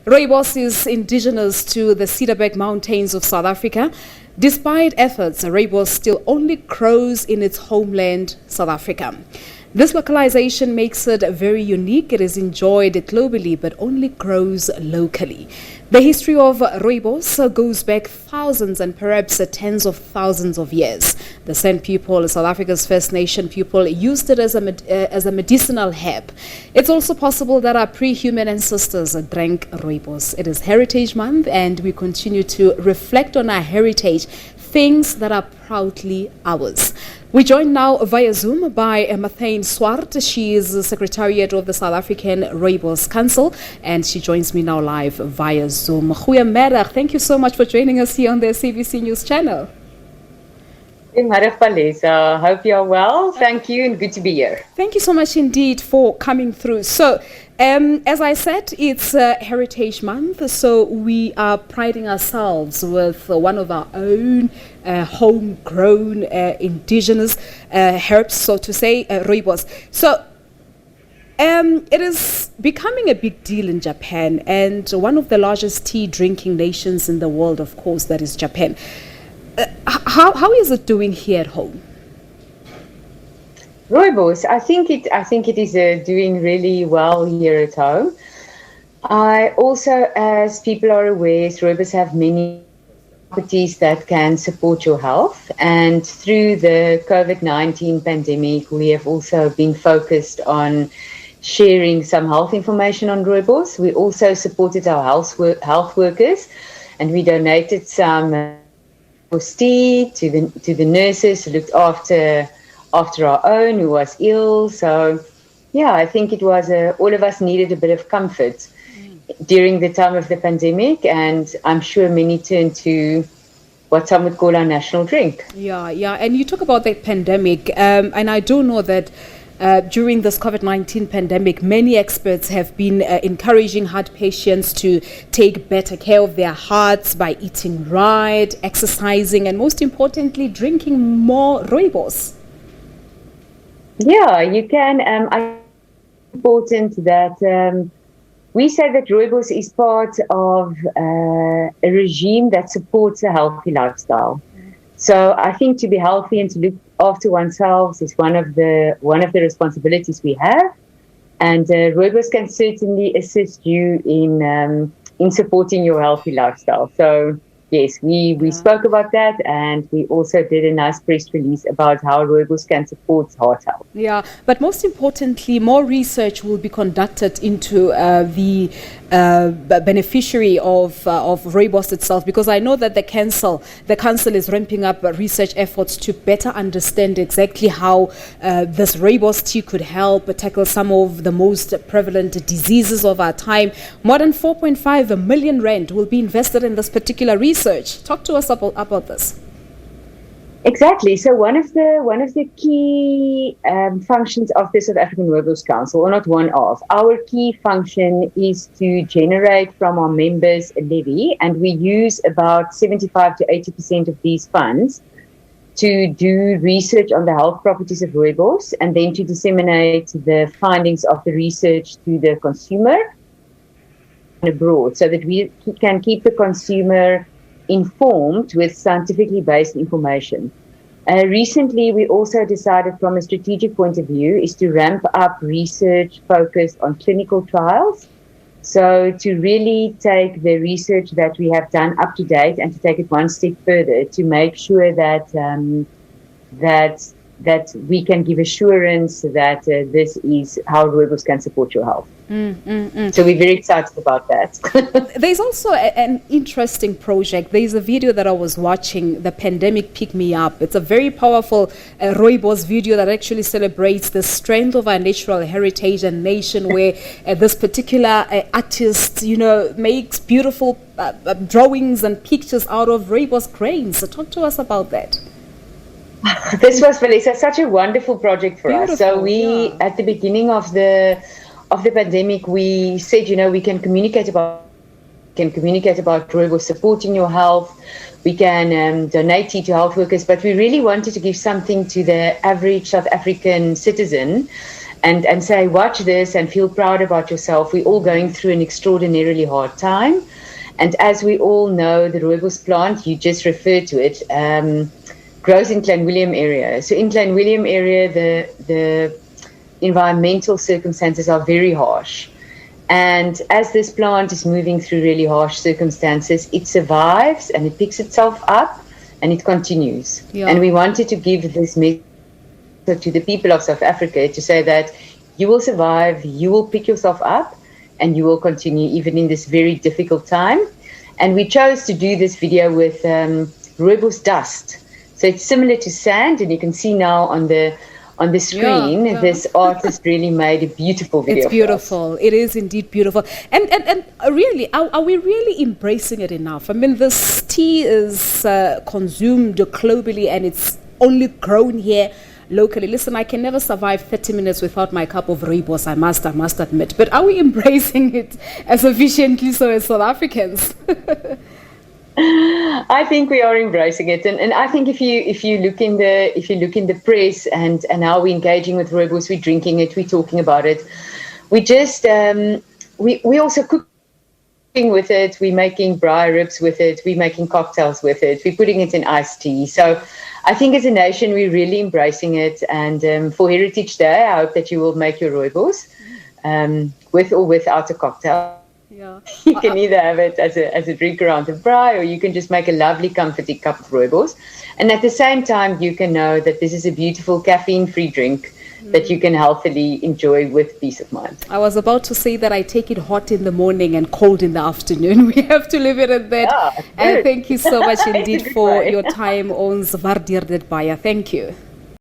Rooibos is indigenous to the Cederberg mountains of South Africa. Despite efforts, rooibos still only grows in its homeland, South Africa. This localization makes it very unique. It is enjoyed globally but only grows locally. The history of rooibos goes back thousands and perhaps tens of thousands of years. The San people, South Africa's First Nation people, used it as a medicinal herb. It's also possible that our pre-human ancestors drank rooibos. It is Heritage Month and we continue to reflect on our heritage, things that are proudly ours. We're joined now via Zoom by Marthane Swart. She is the secretariat of the South African Rooibos Council, and she joins me now live via Zoom. Goeiemiddag. Thank you so much for joining us here on the SABC News channel. Goeiemiddag, Palesa. Hope you're well. Thank you and good to be here. Thank you so much indeed for coming through. So, as I said, it's Heritage Month, so we are priding ourselves with one of our own homegrown indigenous herbs, so to say, rooibos. So, it is becoming a big deal in Japan, and one of the largest tea drinking nations in the world, of course, that is Japan. How is it doing here at home? Rooibos, I think it is doing really well here at home. I also, as people are aware, rooibos have many properties that can support your health. And through the COVID-19 pandemic, we have also been focused on sharing some health information on rooibos. We also supported our health workers, and we donated some tea to the nurses who looked after our own who was ill. So yeah, I think it was all of us needed a bit of comfort during the time of the pandemic, and I'm sure many turned to what some would call our national drink. Yeah, and you talk about the pandemic, and I do know that during this COVID-19 pandemic, many experts have been encouraging heart patients to take better care of their hearts by eating right, exercising, and most importantly, drinking more rooibos. Yeah, you can. It's important that we say that rooibos is part of a regime that supports a healthy lifestyle. So I think to be healthy and to look after oneself is one of the responsibilities we have, and rooibos can certainly assist you in supporting your healthy lifestyle. So yes, we spoke about that, and we also did a nice press release about how rooibos can support heart health. Yeah, but most importantly, more research will be conducted into the beneficiary of rooibos itself, because I know that the council is ramping up research efforts to better understand exactly how this rooibos tea could help tackle some of the most prevalent diseases of our time. More than 4.5 million rand will be invested in this particular research. Talk to us about this. Exactly. So one of the key functions of the South African Rooibos Council, or not one of, our key function is to generate from our members a levy, and we use about 75 to 80% of these funds to do research on the health properties of rooibos, and then to disseminate the findings of the research to the consumer abroad, so that we can keep the consumer informed with scientifically based information. Recently, we also decided from a strategic point of view is to ramp up research focused on clinical trials. So to really take the research that we have done up to date and to take it one step further to make sure that that we can give assurance that this is how rooibos can support your health. So we're very excited about that. There's also an interesting project. There's a video that I was watching, The Pandemic Pick Me Up. It's a very powerful rooibos video that actually celebrates the strength of our natural heritage and nation, where this particular artist, makes beautiful drawings and pictures out of rooibos grains. So talk to us about that. This was, Melissa, such a wonderful project for us. So we, at the beginning of the pandemic, we said, we can communicate about rooibos supporting your health. We can donate tea to health workers, but we really wanted to give something to the average South African citizen. and say, watch this and feel proud about yourself. We're all going through an extraordinarily hard time. And as we all know, the rooibos plant, you just referred to it, grows in Clanwilliam area. So in Clanwilliam area, the environmental circumstances are very harsh. And as this plant is moving through really harsh circumstances, it survives and it picks itself up and it continues. Yeah. And we wanted to give this message to the people of South Africa to say that you will survive, you will pick yourself up, and you will continue even in this very difficult time. And we chose to do this video with rooibos dust. So it's similar to sand, and you can see now on the screen, this artist really made a beautiful video. It's beautiful. It is indeed beautiful. And really, are we really embracing it enough? I mean, this tea is consumed globally, and it's only grown here locally. Listen, I can never survive 30 minutes without my cup of rooibos, I must admit. But are we embracing it as efficiently so as South Africans? I think we are embracing it, and I think if you look in the press and how we're engaging with rooibos, we're drinking it, we're talking about it. We just we also cooking with it. We're making braai ribs with it. We're making cocktails with it. We're putting it in iced tea. So I think as a nation we're really embracing it. And for Heritage Day, I hope that you will make your rooibos with or without a cocktail. Yeah. You can either have it as a drink around the braai, or you can just make a lovely comforting cup of rooibos. And at the same time, you can know that this is a beautiful caffeine-free drink that you can healthily enjoy with peace of mind. I was about to say that I take it hot in the morning and cold in the afternoon. We have to leave it at that. Yeah, and thank you so much indeed for your time. Ons waardeer dit baie. Thank you.